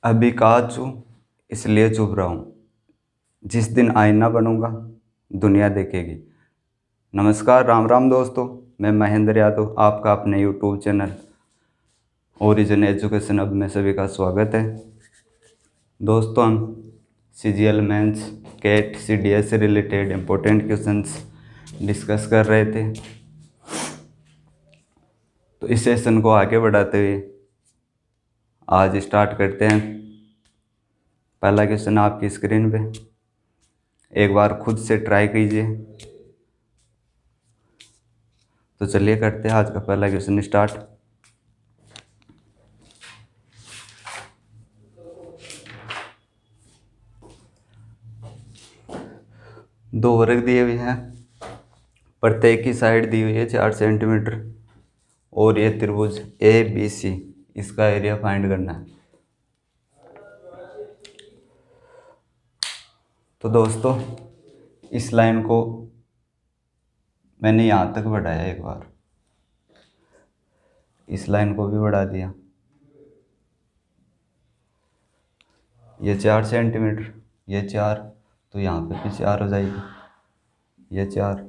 अभी कांच हूँ इसलिए चुप रहा हूँ, जिस दिन आईना बनूंगा दुनिया देखेगी। नमस्कार, राम राम दोस्तों। मैं महेंद्र यादव, आपका अपने यूट्यूब चैनल ओरिजिन एजुकेशन अब में सभी का स्वागत है। दोस्तों, हम CGL मेंस कैट CDS से रिलेटेड इम्पोर्टेंट क्वेश्चंस डिस्कस कर रहे थे। तो इस सेशन को आगे बढ़ाते हुए आज स्टार्ट करते हैं। पहला क्वेश्चन आपकी स्क्रीन पे, एक बार खुद से ट्राई कीजिए। तो चलिए करते हैं आज का पहला क्वेश्चन स्टार्ट। दो वर्ग दिए हुए हैं, प्रत्येक की साइड दी हुई है 4 सेंटीमीटर और ये त्रिभुज ABC, इसका एरिया फाइंड करना है। तो दोस्तों, इस लाइन को मैंने यहाँ तक बढ़ाया, एक बार इस लाइन को भी बढ़ा दिया। ये 4 सेंटीमीटर, ये 4, तो यहाँ पे भी 4 हो जाएगी। ये 4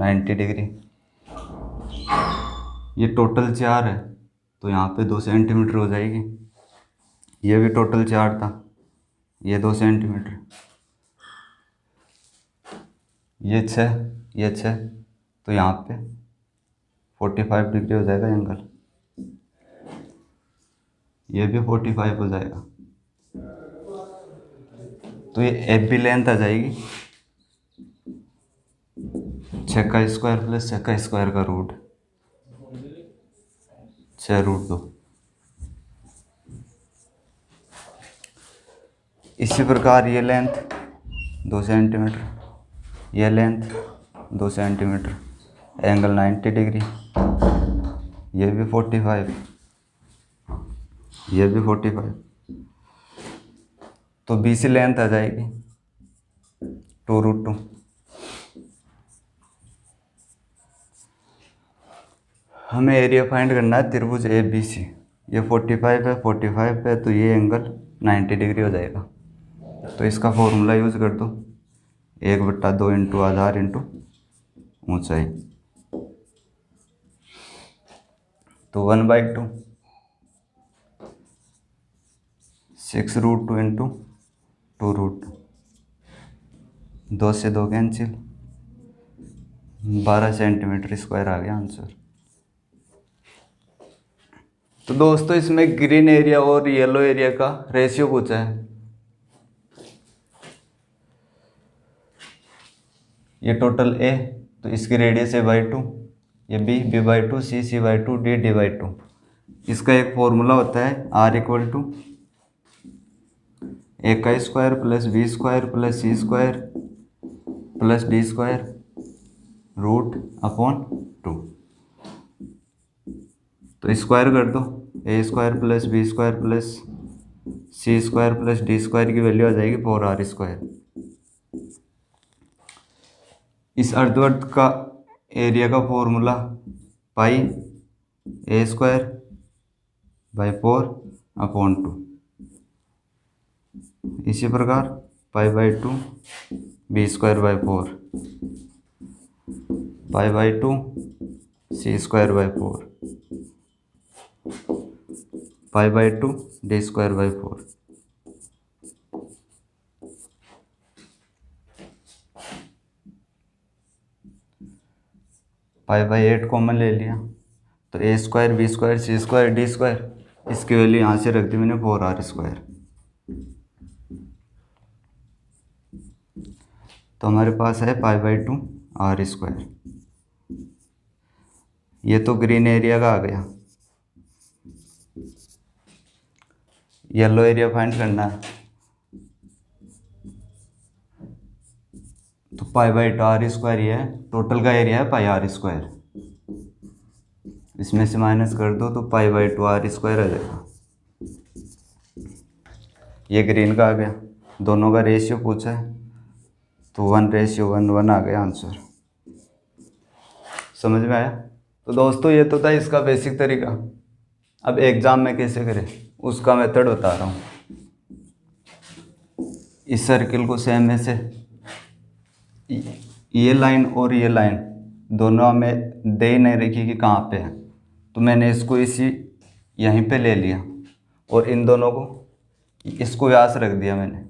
90 डिग्री, ये टोटल 4 है तो यहाँ पे 2 सेंटीमीटर हो जाएगी। ये भी टोटल 4 था, ये 2 सेंटीमीटर, ये 6, ये 6, तो यहाँ पे 45 डिग्री हो जाएगा एंगल। ये भी 45 हो जाएगा। तो ये AB लेंथ आ जाएगी 6 का स्क्वायर प्लस 6 का स्क्वायर का रूट, 6√2। इसी प्रकार ये लेंथ 2 सेंटीमीटर, ये लेंथ 2 सेंटीमीटर, एंगल 90 डिग्री, ये भी 45, ये भी 45, तो BC लेंथ आ जाएगी 2√2। हमें एरिया फाइंड करना है त्रिभुज ABC। ये 45 है, 45 है, तो ये एंगल 90 डिग्री हो जाएगा। तो इसका फॉर्मूला यूज कर दो, 1/2 इंटू आधार इंटू ऊंचाई, तो 1/2, 6√2 इंटू 2√2, 2 से 2 कैंसिल, 12 सेंटीमीटर स्क्वायर आ गया आंसर। तो दोस्तों, इसमें ग्रीन एरिया और येलो एरिया का रेशियो पूछा है। ये टोटल A, तो इसकी रेडियस A/2, ये B/2, C/2, D/2। इसका एक फॉर्मूला होता है R = A² plus B² plus C² plus D² √/2। तो स्क्वायर कर दो, A² plus B² plus C² plus D² की वैल्यू आ जाएगी 4R²। इस अर्धवृत्त का एरिया का फॉर्मूला πA²/4/2। इसी प्रकार π/2 B²/4, π/2 C²/4, π/2 D²/4। π/8 कॉमन ले लिया, तो A² B² C² D², इसकी वैल्यू यहाँ से रख दी मैंने 4R²। तो हमारे पास है π/2 R²। ये तो ग्रीन एरिया का आ गया। येलो एरिया फाइंड करना है, तो π/2 R², ये है टोटल का एरिया है πR²। इसमें से माइनस कर दो तो π/2 R² आ जाएगा। ये ग्रीन का आ गया, दोनों का रेशियो पूछा है तो 1:1 आ गया आंसर। समझ में आया? तो दोस्तों, ये तो था इसका बेसिक तरीका। अब एग्ज़ाम में कैसे करें उसका मेथड बता रहा हूँ। इस सर्किल को सेम में से ये लाइन और ये लाइन दोनों हमें दे ही नहीं रखी कि कहाँ पे है, तो मैंने इसको इसी यहीं पे ले लिया और इन दोनों को इसको व्यास रख दिया मैंने,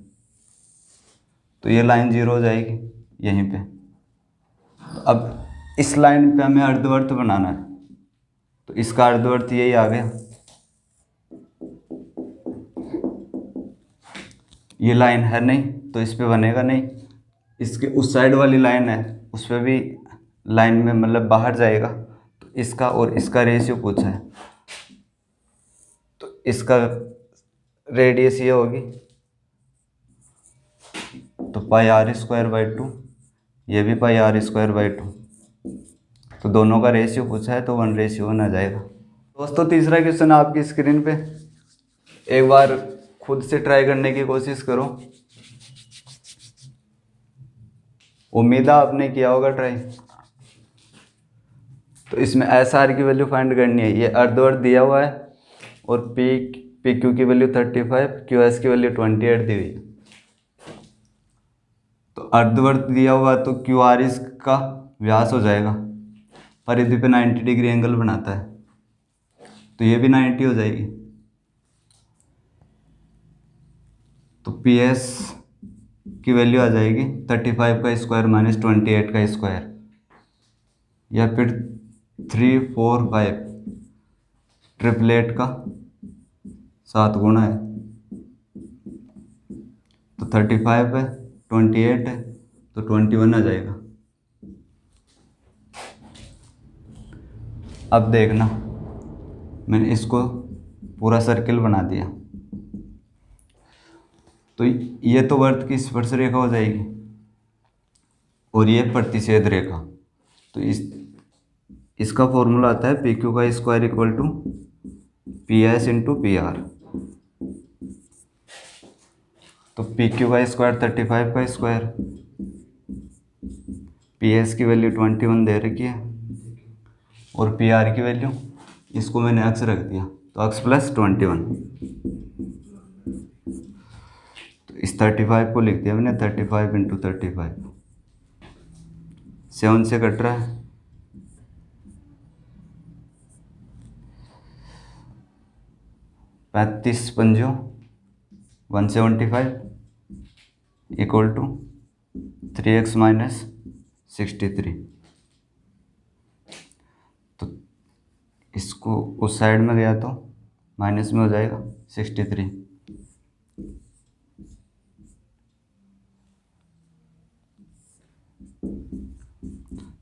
तो ये लाइन जीरो हो जाएगी यहीं पे। अब इस लाइन पे हमें अर्धवर्त बनाना है, तो इसका अर्धवर्त यही आ गया। ये लाइन है नहीं तो इस पे बनेगा नहीं, इसके उस साइड वाली लाइन है उस पर भी लाइन में मतलब बाहर जाएगा, तो इसका और इसका रेशियो पूछा है, तो इसका रेडियस ये होगी, तो पाई आर स्क्वायर बाई 2, ये भी पाई आर स्क्वायर बाई 2, तो दोनों का रेशियो पूछा है तो 1:1 आ जाएगा। दोस्तों तीसरा क्वेश्चन आपकी स्क्रीन पे, एक बार खुद से ट्राई करने की कोशिश करो, उम्मीद है आपने किया होगा ट्राई। तो इसमें एस आर की वैल्यू फाइंड करनी है, ये अर्धवर्त दिया हुआ है और पी क्यू की वैल्यू 35, क्यू एस की वैल्यू 28 दी हुई है। तो अर्धवर्त दिया हुआ तो क्यू आर इसका व्यास हो जाएगा, परिधि पे 90 डिग्री एंगल बनाता है, तो ये भी 90 हो जाएगी। तो पी एस की वैल्यू आ जाएगी 35 का स्क्वायर माइनस 28 का स्क्वायर, या फिर 3, 4, 5 ट्रिपलेट का 7 गुना है, तो 35 है, 28 है, तो 21 आ जाएगा। अब देखना मैंने इसको पूरा सर्किल बना दिया, तो ये तो वर्त की स्पर्श रेखा हो जाएगी और ये प्रतिच्छेद रेखा, तो इसका फॉर्मूला आता है पी क्यू का square equal to P S into P R. तो पी क्यू का स्क्वायर 35 का स्क्वायर, पी एस की वैल्यू 21 दे रखी है और पी आर की वैल्यू इसको मैंने अक्स रख दिया, तो अक्स प्लस 21, तो इस 35 को लिख दिया मैंने 35 इंटू 35, 7 से कट रहा है, 35 पंजो 175 इक्वल टू 3x माइनस 63। तो इसको उस साइड में गया तो माइनस में हो जाएगा 63,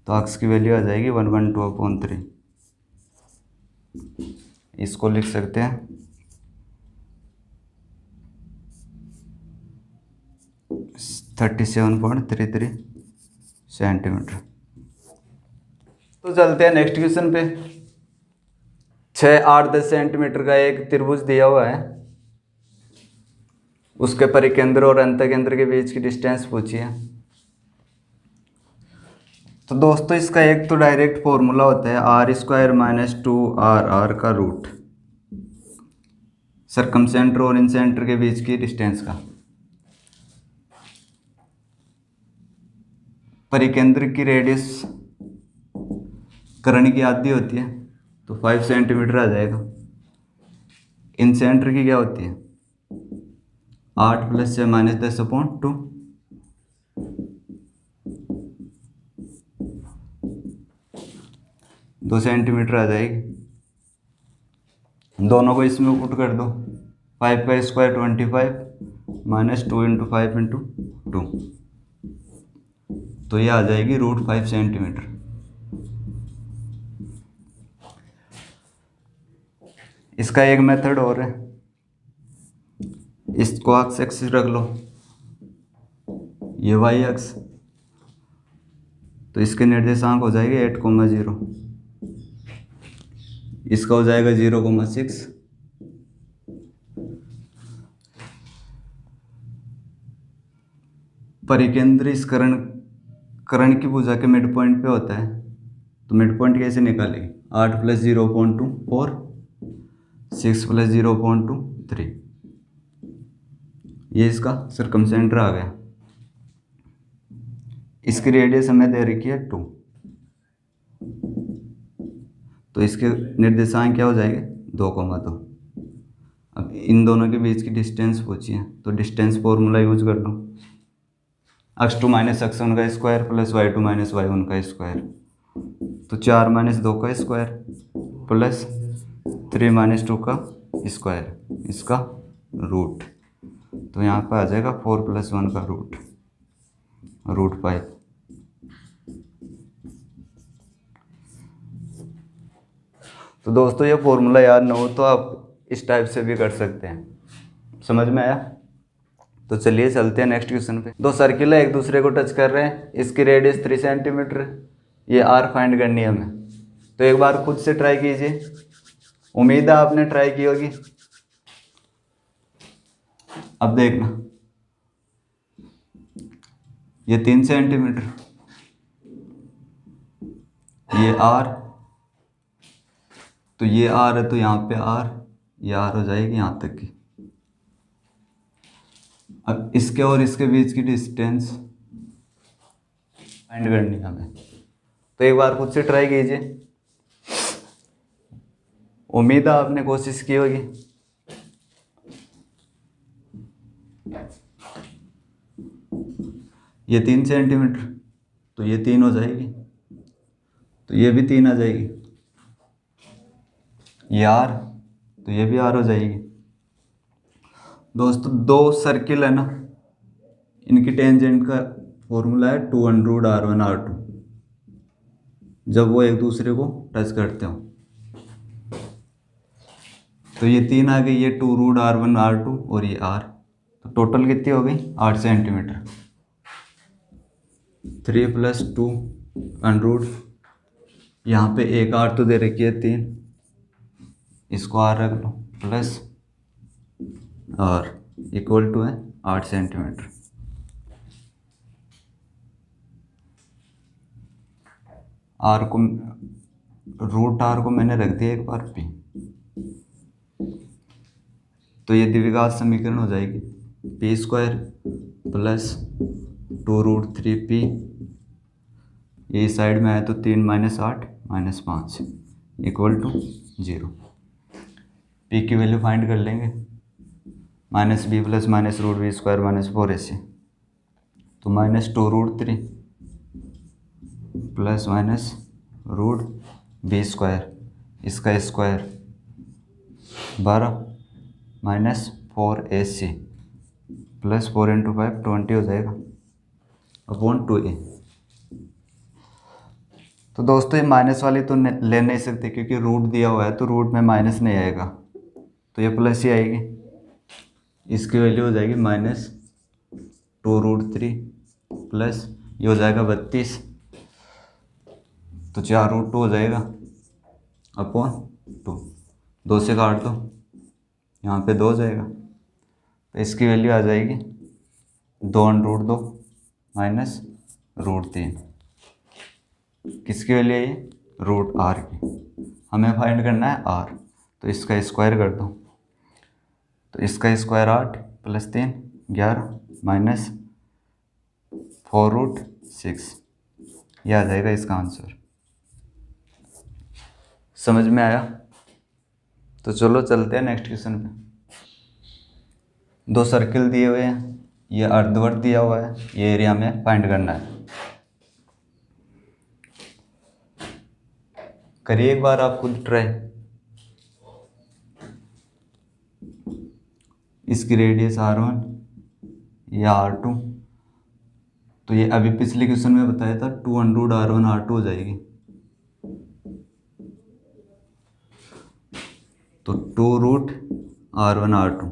तो x की वैल्यू आ जाएगी 112/3। इसको लिख सकते हैं 37.33 सेंटीमीटर। तो चलते हैं नेक्स्ट क्वेश्चन पे। 6, 8, 10 सेंटीमीटर का एक त्रिभुज दिया हुआ है, उसके परिकेंद्र और अंतकेंद्र के बीच की डिस्टेंस पूछी है। तो दोस्तों इसका एक तो डायरेक्ट फॉर्मूला होता है आर स्क्वायर माइनस 2RR का रूट, सर्कमसेंटर और इनसेंटर के बीच की डिस्टेंस का। परिकेंद्र की रेडियस कर्ण की आधी होती है, तो 5 सेंटीमीटर आ जाएगा। इनसेंटर की क्या होती है 8 + 6 - 10/2, दो सेंटीमीटर आ जाएगी। दोनों को इसमें पुट कर दो, 5 का स्क्वायर 25 - 2 × 5 × 2, तो ये आ जाएगी √5 सेंटीमीटर। इसका एक मेथड और है, इसको एक्स एक्सिस रख लो, ये वाई एक्स, तो इसके निर्देशांक हो जाएंगे 8,0, इसका हो जाएगा 0,6। परिकेंद्र इस कर्ण की भुजा के मिड पॉइंट पे होता है, तो मिड पॉइंट कैसे निकालेंगे 8 + 0.2 4, 6 + 0.2 3, ये इसका सर्कमसेंटर आ गया। इसकी रेडियस हमें दे रखी है 2, तो इसके निर्देशांक क्या हो जाएंगे 2,2। अब इन दोनों के बीच की डिस्टेंस पूछी है, तो डिस्टेंस फॉर्मूला यूज कर लो। x2 माइनस x1 का square plus y2 minus y1 का स्क्वायर, तो 4 माइनस 2 का स्क्वायर प्लस 3 माइनस 2 का स्क्वायर, इसका रूट, तो यहाँ पर आ जाएगा 4 + 1 का रूट 5। तो दोस्तों ये फॉर्मूला याद ना हो तो आप इस टाइप से भी कर सकते हैं। समझ में आया? तो चलिए चलते हैं नेक्स्ट क्वेश्चन पे। दो सर्किल है, एक दूसरे को टच कर रहे हैं, इसकी रेडियस 3 सेंटीमीटर, ये आर फाइंड करनी है हमें। तो एक बार खुद से ट्राई कीजिए, उम्मीद है आपने ट्राई की होगी। अब देखना, ये 3 सेंटीमीटर, ये आर, तो ये आर है तो यहाँ पे आर, ये आर हो जाएगी यहाँ तक की। अब इसके और इसके बीच की डिस्टेंस फाइंड करनी है हमें। तो एक बार खुद से ट्राई कीजिए, उम्मीद है आपने कोशिश की होगी। ये 3 सेंटीमीटर, तो ये 3 हो जाएगी, तो ये भी 3 आ जाएगी। ये आर, तो ये भी आर हो जाएगी। दोस्तों दो सर्किल है ना, इनकी टेंजेंट का फॉर्मूला है 2√r1r2, जब वो एक दूसरे को टच करते हो। तो ये 3 आ गई, ये 2√r1r2 और ये r, तो टोटल कितनी हो गई 8 सेंटीमीटर। 3 + 2 √, यहाँ पे एक r तो दे रखी है 3, इसको r रख लो, प्लस r इक्वल टू है 8 सेंटीमीटर। r को √r को मैंने रख दिया एक बार p, तो ये द्विघात समीकरण हो जाएगी p² प्लस 2√3p, ये साइड में आए तो 3 - 8 - 5 इक्वल टू 0। p की वैल्यू फाइंड कर लेंगे, -b प्लस -√b² - 4ac, तो -2√3 प्लस -√b², इसका स्क्वायर 12 -4ac प्लस 4 × 5 20 हो जाएगा अपॉन 2a। तो दोस्तों ये माइनस वाली तो ले नहीं सकते क्योंकि रूट दिया हुआ है, तो रूट में माइनस नहीं आएगा, तो ये प्लस ही आएगी। इसकी वैल्यू हो जाएगी -2√3 प्लस ये हो जाएगा 32, तो 4√2 हो जाएगा अपॉन 2, 2 से काट दो, यहाँ पे 2 हो जाएगा, तो इसकी वैल्यू आ जाएगी 2√2 -√3। किसकी वैल्यू है ये? √r की। हमें फाइंड करना है r, तो इसका स्क्वायर कर दो, तो इसका स्क्वायर 8 + 3 11 -4√6, यह आ जाएगा इसका आंसर। समझ में आया? तो चलो चलते हैं नेक्स्ट क्वेश्चन पे। दो सर्किल दिए हुए हैं, ये अर्धवृत्त दिया हुआ है, ये एरिया में फाइंड करना है। करिए एक बार आप खुद ट्राई। इसकी रेडियस r1, ये r2, तो ये अभी पिछले क्वेश्चन में बताया था 2√r1r2 हो जाएगी, तो 2√r1r2,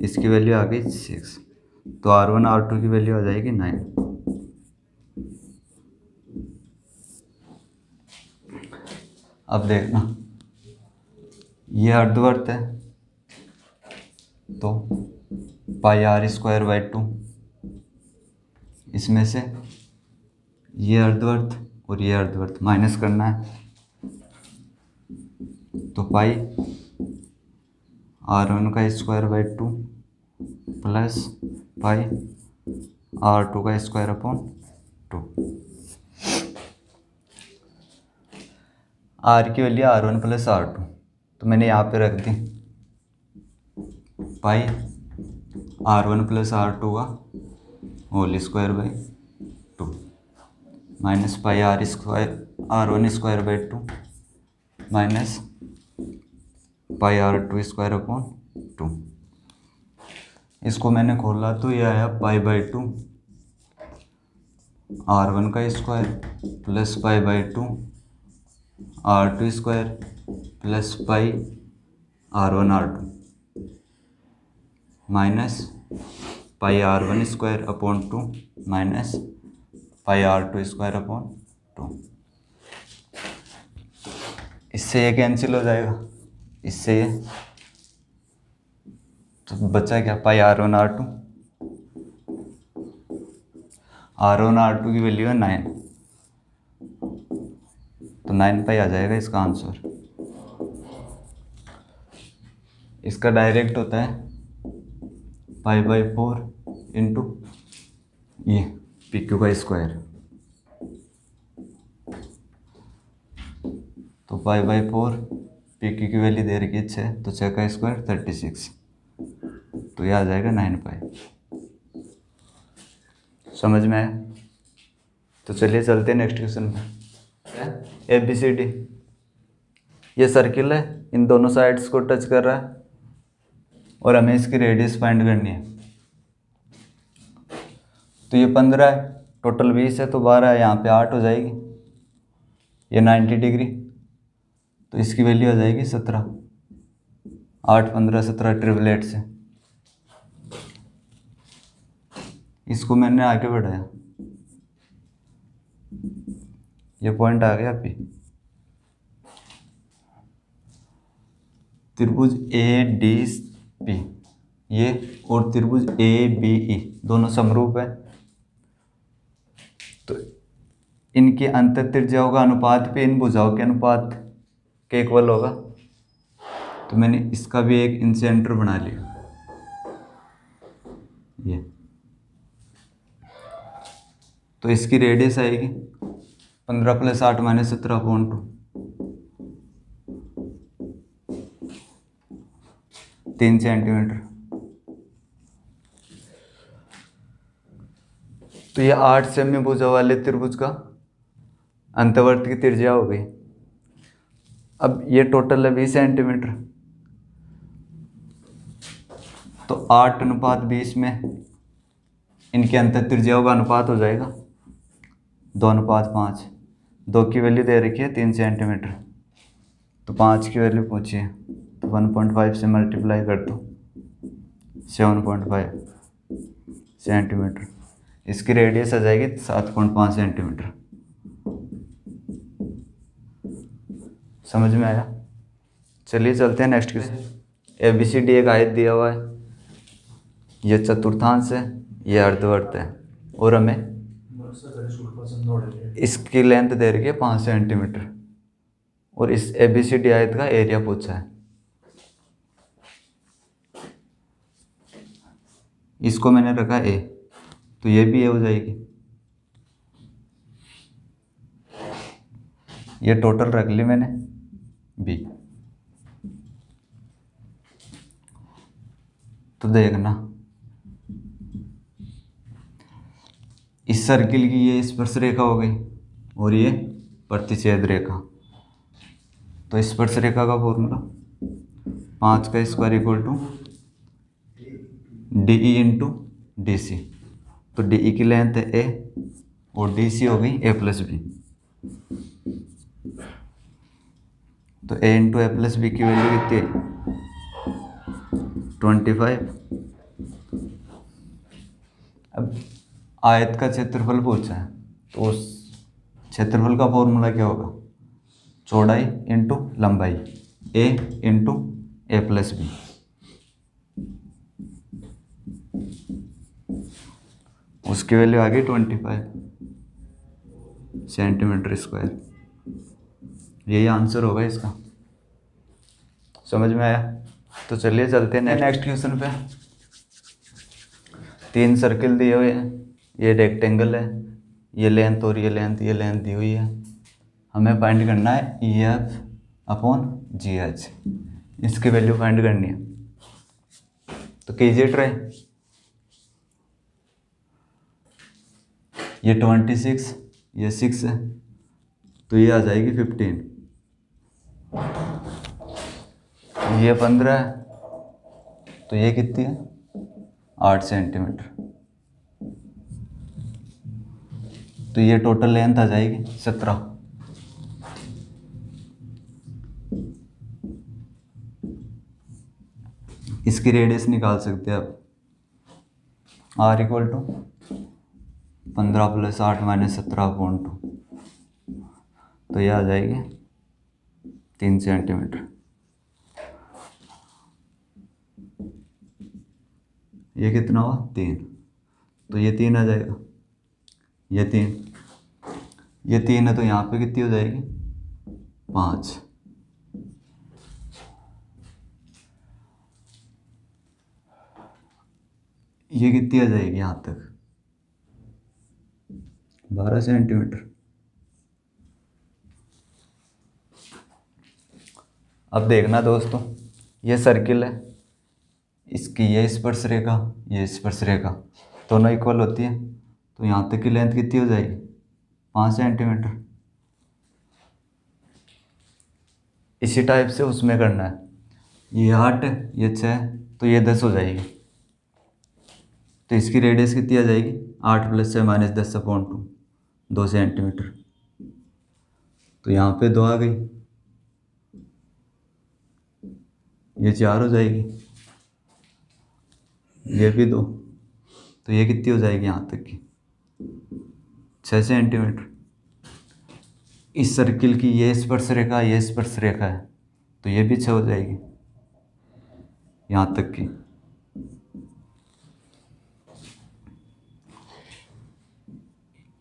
इसकी वैल्यू आ गई 6, तो r1r2 की वैल्यू आ जाएगी 9। अब देखना, ये अर्धवृत्त है, तो πr²/2, इसमें से ये अर्धवृत्त और ये अर्धवृत्त माइनस करना है, तो πr1²/2 प्लस पाई R2 का स्क्वायर अपॉन 2। R की वैल्यू R1 प्लस R2, तो मैंने यहाँ पे रख दी पाई R1 प्लस R2 का whole square by 2 minus pi R1 square by 2 minus pi R2 square upon 2। इसको मैंने खोला तो ये आया पाई बाई 2 R1 का square plus pi by 2 R2 square plus pi R1 R2 minus pi R1 square upon 2 minus pi R2 square upon 2। इससे ये cancel हो जाएगा, इससे ये, तो बचा क्या पाई R1 R2। R1 R2 की वैल्यू है 9, तो 9 पाई आ जाएगा इसका आंसर। इसका डायरेक्ट होता है पाई बाई 4 इंटू ये पी क्यू का स्क्वायर, तो पाई बाई 4 पी क्यू की वैल्यू दे रखी है 6, तो 6 का स्क्वायर 36, तो ये आ जाएगा 9 पाई। समझ में आया? तो चलिए चलते हैं नेक्स्ट क्वेश्चन पे। ABCD ये सर्किल है, इन दोनों साइड्स को टच कर रहा है और हमें इसकी रेडियस फाइंड करनी है। तो ये 15 है, टोटल 20 है, तो 12 है, यहाँ पे 8 हो जाएगी। ये 90 डिग्री, तो इसकी वैल्यू आ जाएगी 17। 8 15 17 ट्रिपलेट से इसको मैंने आगे बढ़ाया, ये पॉइंट आ गया पी। त्रिभुज ADP ये और त्रिभुज ABE दोनों समरूप है, तो इनकी अंतर त्रिज्याओं का अनुपात भी इन भुजाओं के अनुपात के इक्वल होगा। तो मैंने इसका भी एक इनसेंटर बना लिया, ये, तो इसकी रेडियस आएगी 15 प्लस 8 माइनस 17 अपॉन 2, 3 सेंटीमीटर। तो ये 8 सेमी भुजा वाले त्रिभुज का अंतवर्त की त्रिज्या हो गई। अब ये टोटल है 20 सेंटीमीटर, तो 8:20 में इनके अंतर त्रिज्याओं का अनुपात हो जाएगा 2:5। 2 की वैल्यू दे रखी है 3 सेंटीमीटर, तो 5 की वैल्यू पूछिए, तो 1.5 से मल्टीप्लाई कर दो 7.5 सेंटीमीटर। इसकी रेडियस आ जाएगी 7.5 सेंटीमीटर। समझ में आया? चलिए चलते हैं नेक्स्ट क्वेश्चन। ABCD एक आयत दिया हुआ है, ये चतुर्थांश है, ये अर्धवर्त है, और हमें इसकी लेंथ दे रखी है 5 सेंटीमीटर, और इस ABCD आयत का एरिया पूछा है। इसको मैंने रखा A, तो ये भी A हो जाएगी। ये टोटल रख ली मैंने B। तो देखना, इस सर्किल की ये स्पर्श रेखा हो गई और ये प्रतिच्छेद रेखा। तो स्पर्श रेखा का फॉर्मूला 5 का square equal to DE into DC। तो DE की लेंथ है A और DC हो गई A प्लस B। तो A into A plus B की वैल्यू कितनी है? 25। अब आयत का क्षेत्रफल पूछा है, तो उस क्षेत्रफल का फॉर्मूला क्या होगा? चौड़ाई इंटू लंबाई, A into A plus B। उसकी वैल्यू आ गई 25 सेंटीमीटर स्क्वायर। यही आंसर होगा इसका। समझ में आया? तो चलिए चलते हैं नेक्स्ट क्वेश्चन पे। तीन सर्किल दिए हुए हैं, ये रेक्टेंगल है, ये लेंथ और ये लेंथ दी हुई है। हमें फाइंड करना है ई एफ अपॉन जी एच, इसकी वैल्यू फाइंड करनी है। तो कीजिए ट्राई। ये 26, ये 6 है, तो ये आ जाएगी 15। ये 15 है, तो ये कितनी है 8 सेंटीमीटर। तो ये टोटल लेंथ आ जाएगी 17। इसकी रेडियस निकाल सकते हैं आप। R इक्वल टू 15 + 8 - 17/2, तो ये आ जाएगी 3 सेंटीमीटर। ये कितना हुआ 3, तो ये 3 आ जाएगा, ये 3 है, तो यहाँ पे कितनी हो जाएगी 5। ये कितनी आ जाएगी यहाँ तक 12 सेंटीमीटर। अब देखना दोस्तों, ये सर्किल है, इसकी ये स्पर्श रेखा, ये स्पर्श रेखा दोनों इक्वल होती है, तो यहाँ तक की लेंथ कितनी हो जाएगी 5 सेंटीमीटर। इसी टाइप से उसमें करना है, ये 8, ये 6, तो ये 10 हो जाएगी। तो इसकी रेडियस कितनी आ जाएगी 8 + 6 - 10/2, 2 सेंटीमीटर। तो यहाँ पे 2 आ गई, ये 4 हो जाएगी, ये भी 2, तो ये कितनी हो जाएगी यहाँ तक की 6 सेंटीमीटर। इस सर्किल की ये स्पर्श रेखा, ये स्पर्श रेखा है, तो ये भी 6 हो जाएगी यहाँ तक की।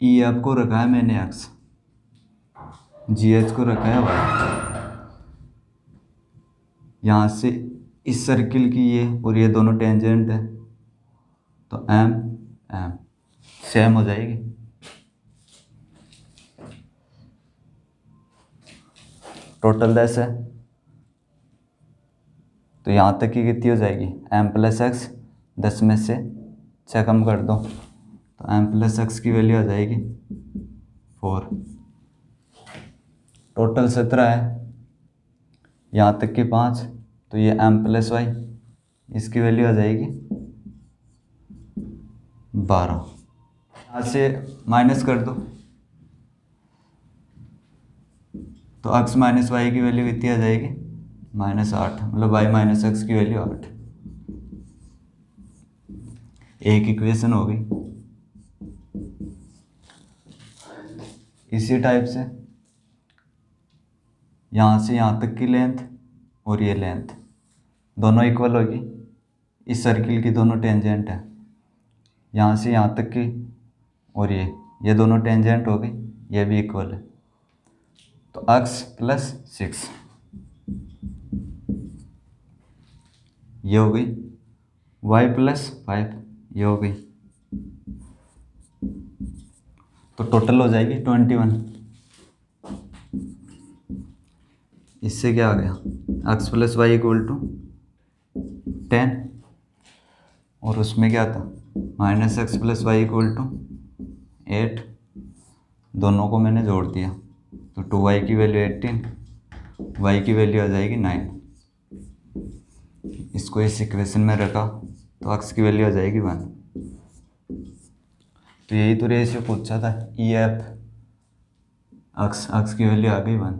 ई एफ को रखा है मैंने x, जी एच को रखा है y। यहाँ से इस सर्किल की ये और ये दोनों टेंजेंट है, तो एम एम सेम हो जाएगी। टोटल 10 है, तो यहाँ तक की कितनी हो जाएगी m + x, 10 में से 6 कम कर दो, तो m + x की वैल्यू आ जाएगी 4। टोटल 17 है, यहाँ तक की 5, तो ये m + y, इसकी वैल्यू आ जाएगी 12। यहाँ से माइनस कर दो, तो x - y की वैल्यू कितनी आ जाएगी -8, मतलब y - x की वैल्यू 8। एक इक्वेशन हो गई। इसी टाइप से यहाँ से यहाँ तक की लेंथ और ये लेंथ दोनों इक्वल होगी। इस सर्किल की दोनों टेंजेंट है, यहाँ से यहाँ तक की और ये दोनों टेंजेंट हो गई, ये भी इक्वल है, तो x + 6 ये हो गई, y + 5 ये हो गई, तो टोटल हो जाएगी 21। इससे क्या आ गया x + y = 10, और उसमें क्या था -x + y = 8। दोनों को मैंने जोड़ दिया, तो 2y की वैल्यू 18, y की वैल्यू आ जाएगी 9। इसको इस इक्वेशन में रखा, तो x की वैल्यू आ जाएगी 1। तो यही तो रेशियो पूछा था, ई एफ x की वैल्यू आ गई 1,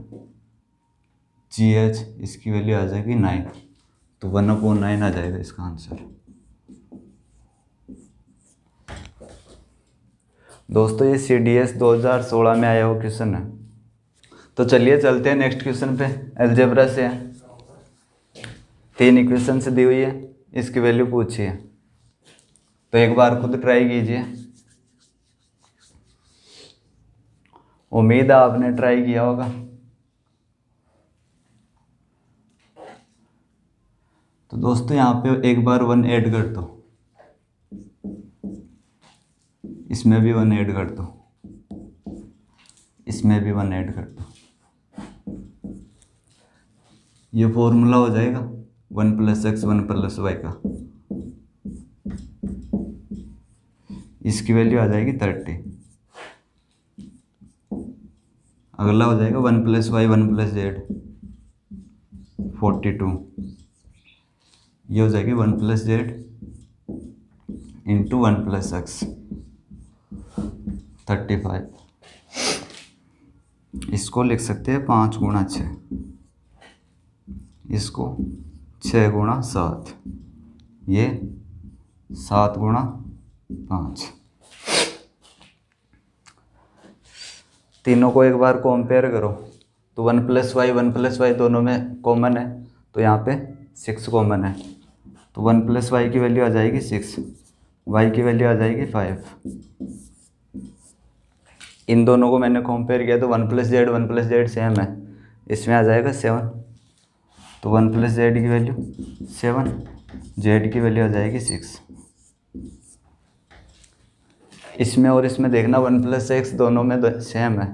जी एच इसकी वैल्यू आ जाएगी 9, तो 1/9 आ जाएगा इसका आंसर। दोस्तों ये CDS 2016 में आया हुआ क्वेश्चन है। तो चलिए चलते हैं नेक्स्ट क्वेश्चन पे। अलजेब्रा से है, 3 इक्वेशन से दी हुई है, इसकी वैल्यू पूछी है, तो एक बार खुद ट्राई कीजिए। उम्मीद है आपने ट्राई किया होगा। तो दोस्तों यहाँ पे एक बार 1 ऐड कर दो, इसमें भी 1 ऐड कर दो, इसमें भी 1 ऐड कर दो। ये फॉर्मूला हो जाएगा 1 + x 1 + y का। इसकी वैल्यू आ जाएगी 30। अगला हो जाएगा 1 + y 1 + z 42। ये हो जाएगी 1 + z इंटू 1 + x 35। इसको लिख सकते हैं 5 × 6, इसको 6 × 7, ये 7 × 5। तीनों को एक बार कंपेयर करो तो 1 + y 1 + y दोनों में कॉमन है, तो यहाँ पे 6 कॉमन है, तो 1 + y की वैल्यू आ जाएगी 6, y की वैल्यू आ जाएगी 5। इन दोनों को मैंने कंपेयर किया तो 1 + z सेम है, इसमें आ जाएगा 7, तो 1 + z की वैल्यू 7, z की वैल्यू आ जाएगी 6। इसमें और इसमें देखना 1 + x दोनों में सेम है,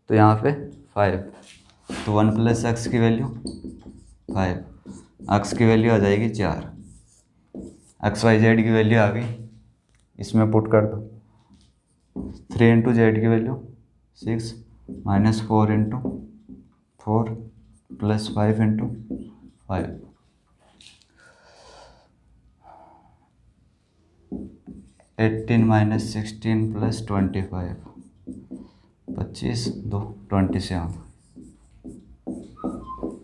तो यहाँ पे 5, तो 1 + x की वैल्यू 5, x की वैल्यू आ जाएगी 4, x y z की वैल्यू आ गई, इसमें पुट कर दो। 3 × z की वैल्यू 6 -4 × 4 + 5 × 5, 18 - 16 + 25, 25 2 27।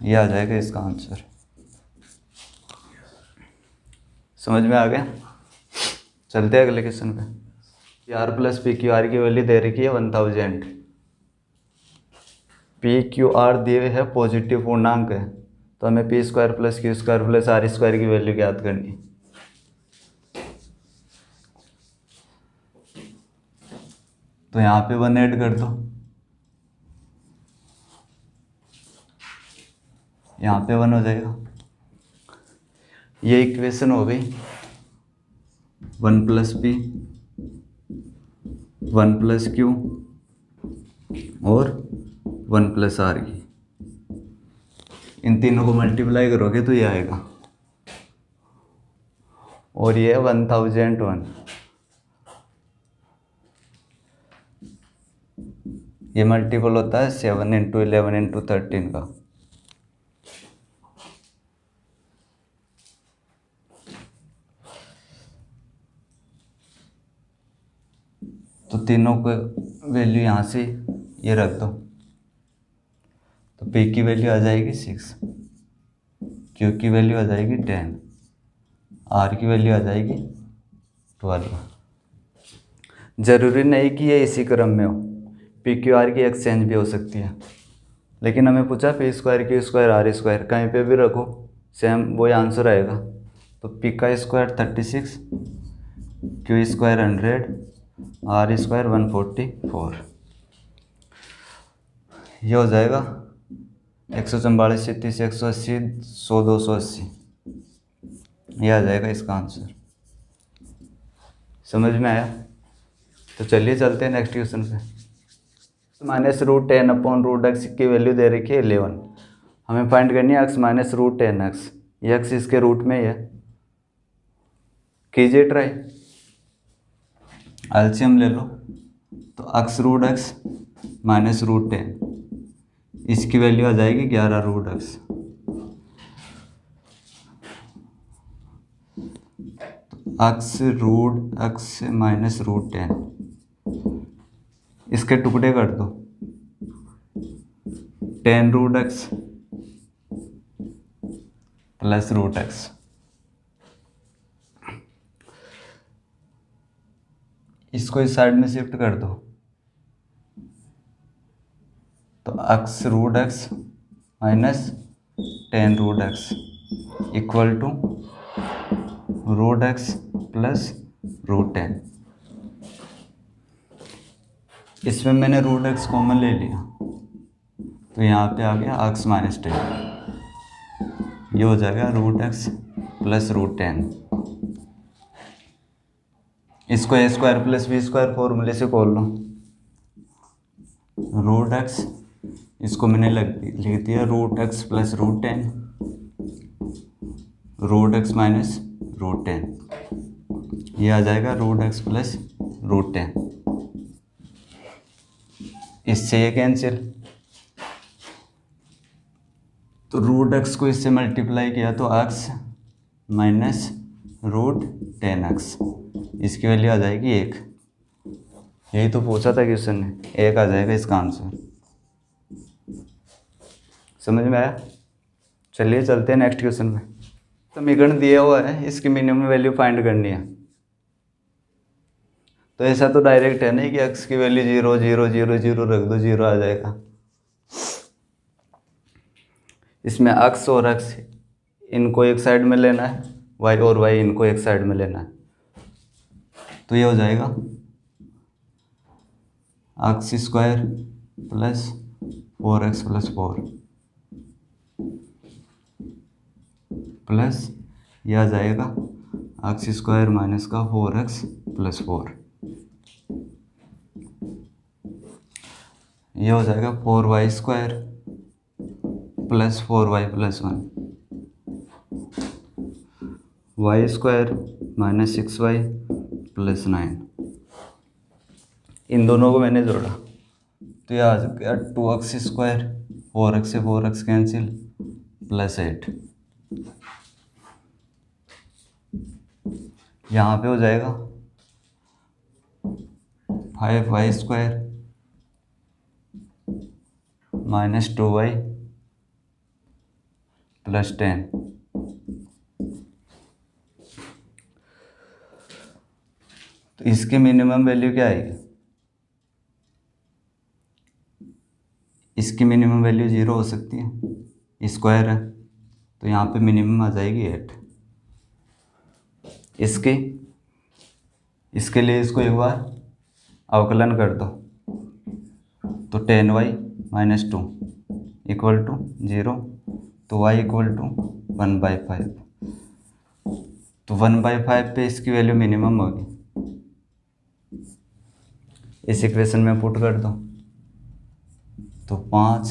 ये आ जाएगा इसका आंसर। समझ में आ गया? चलते हैं अगले क्वेश्चन पे। PR + PQR की वैल्यू दे रखी है 1000। PQR दिए हुए है पॉजिटिव पूर्णांक है, तो हमें P² + Q² + R² की वैल्यू ज्ञात करनी है। तो यहाँ पे 1 ऐड कर दो, यहाँ पे 1 हो जाएगा। ये इक्वेशन हो गई 1 + P 1 + Q और 1 + R की। इन तीनों को मल्टीप्लाई करोगे तो ये आएगा, और ये है 1001। ये मल्टीपल होता है 7 × 11 × 13 का। तो तीनों को वैल्यू यहाँ से ये रख दो, तो P की वैल्यू आ जाएगी 6, Q की वैल्यू आ जाएगी 10, R की वैल्यू आ जाएगी 12। ज़रूरी नहीं कि ये इसी क्रम में हो, PQR की एक्सचेंज भी हो सकती है, लेकिन हमें पूछा P² Q² R², कहीं पे भी रखो सेम वही आंसर आएगा। तो P का स्क्वायर 36, Q² 100, R² 144। ये हो जाएगा 144 30 180 100 280। ये आ जाएगा इसका आंसर। समझ में आया? तो चलिए चलते हैं नेक्स्ट क्वेश्चन पे। -√10/√x की वैल्यू दे रखी है 11। हमें फाइंड करनी है x - √10x। ये x इसके रूट में ही है, कीजिए ट्राई। एलसीएम ले लो, तो x√x -√10, इसकी वैल्यू आ जाएगी 11√x। x√x -√10, इसके टुकड़े कर दो, 10√x + √x। इसको इस साइड में शिफ्ट कर दो, तो x√x - 10√x equal to √x + √10। इसमें मैंने √x कॉमन ले लिया, तो यहाँ पे आ गया x - 10। ये हो जाएगा √x + √10। इसको ए स्क्वायर प्लस बी स्क्वायर फॉर्मूले से खोल लो, रूट एक्स, इसको मैंने लिख दिया root x plus root 10, root x minus root 10, ये आ जाएगा रूट एक्स प्लस रूट 10। इससे ये कैंसिल, तो रूट एक्स को इससे मल्टीप्लाई किया तो एक्स माइनस रूट 10x, इसकी वैल्यू आ जाएगी 1। यही तो पूछा था क्वेश्चन ने, 1 आ जाएगा इसका आंसर। समझ में आया? चलिए चलते हैं नेक्स्ट क्वेश्चन में। समीकरण दिया हुआ है, इसकी मिनिमम वैल्यू फाइंड करनी है। तो ऐसा तो डायरेक्ट है नहीं कि x की वैल्यू 0 0 0 0 रख दो, 0 आ जाएगा। इसमें x और x इनको एक साइड में लेना है, y और y इनको एक साइड में लेना है। तो ये हो जाएगा x square plus 4x plus 4 plus यह आ जाएगा x स्क्वायर माइनस का 4x प्लस 4, ये हो जाएगा 4y square plus 4y plus 1, y square minus 6y plus 9। इन दोनों को मैंने जोड़ा तो यह आ गया 2x स्क्वायर, 4x से 4x कैंसिल, प्लस 8। यहाँ पे हो जाएगा 5y square minus 2y plus 10। तो इसकी मिनिमम वैल्यू क्या आएगी? इसकी मिनिमम वैल्यू 0 हो सकती है, स्क्वायर है तो यहाँ पे मिनिमम आ जाएगी 8। इसके लिए इसको एक बार अवकलन कर दो, तो 10y माइनस 2 इक्वल टू 0, तो y इक्वल टू 1/5। तो 1/5 पे इसकी वैल्यू मिनिमम होगी। इस इक्वेशन में पुट कर दो, तो 5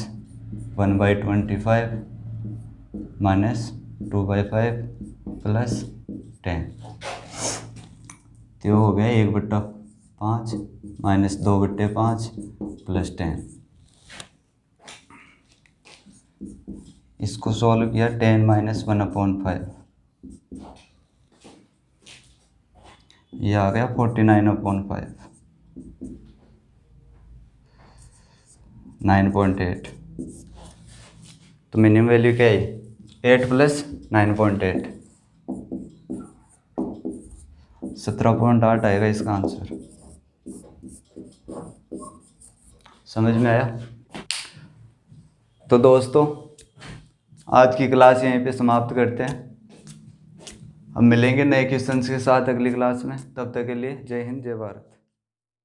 1/25 माइनस 2/5 प्लस 10, तो हो गया 1/5 माइनस 2/5 प्लस 10। इसको सॉल्व किया 10 माइनस 1/5, ये आ गया 49/5, 9.8। तो मिनिमम वैल्यू क्या है? 8 प्लस 9.8, 17.8 आएगा इसका आंसर। समझ में आया? तो दोस्तों आज की क्लास यहीं पे समाप्त करते हैं। हम मिलेंगे नए क्वेश्चंस के साथ अगली क्लास में। तब तक के लिए जय हिंद जय भारत।